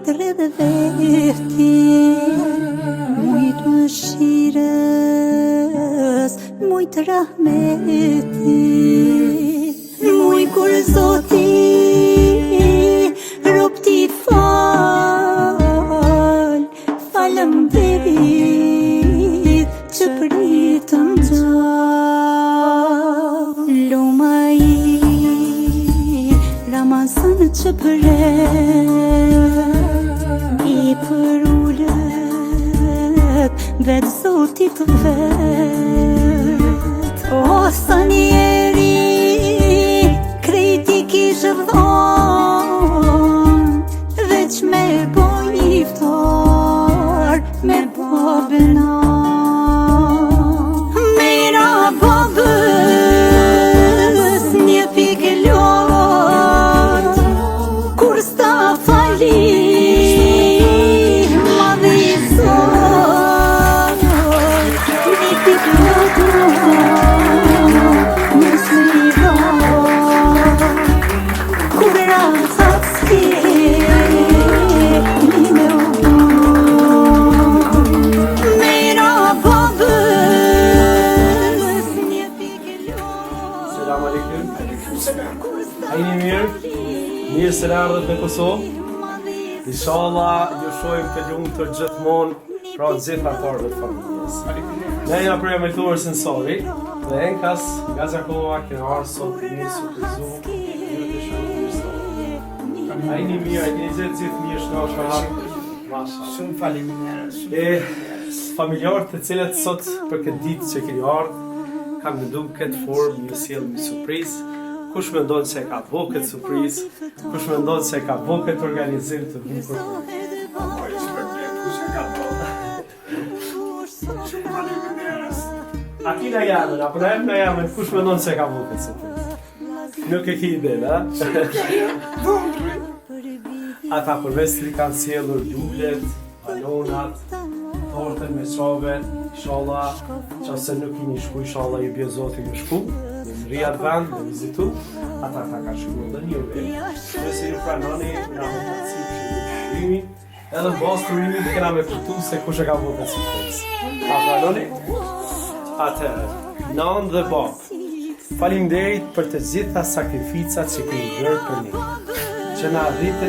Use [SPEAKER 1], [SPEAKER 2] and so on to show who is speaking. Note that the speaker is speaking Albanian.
[SPEAKER 1] fitër edhe veti, mujt mëshirës, mujt rahmeti, muj kur Zoti rob ti fal, falem derit që pritëm gjallë. Luma i Ramazan që përet, i përullët vetë Zoti të vetë. O sa njeri krejti kishë dhon, veç me bo iftar, me bo benar. Mira babës një pikë lot, kur s'ta fali madhe i sot, një pikë lot në sliva, kur rahat s'ke një me u bo. Mira babës një pikë lot.
[SPEAKER 2] Selam aleikum. A jeni mirë? Mirë se ardhët në Kosovë. Inshallah ju shohim të lumtur gjithmonë, pra gjitha parëve të familjes. Ne jena prej Amerikës në Sori, dhe enkas nga Zakova kena arë sot një surprizu, një të shumë mirë sot. A jeni mirë, a jeni gjithë mirë shkallë.
[SPEAKER 3] Shumë faleminderit.
[SPEAKER 2] Familjarët të cilët sot për këtë ditë që keni ardhë, kam mendu këtë formë një sjellë një surprizë. Kush mendon se ka bo këtë surprizë, kush mendon se ka bo këtë organizim të bukur.
[SPEAKER 3] Shumë faleminderit.
[SPEAKER 2] Akina jamen, apo na jamen, kush mendon se ka bo këtë surprizë? Nuk e ki ide, da? Ata përveç li kanë sjellur lulet, balonat, tortën me çove, inshallah, qase nuk keni shku, inshallah i bje Zoti ju shku. Në Riyadh vend, në vizitu, ata ka shkuar dhe njëve. Nëse ju pranoni, nga me të cipë që ju shkrimi, edhe në bazë të rimit dhe kena me përtu se kush e ka bo këtë surprizë. A pranoni? Atëherë, nan dhe bab, faleminderit për të gjitha sakrificat që keni bërë për ne, që na arritë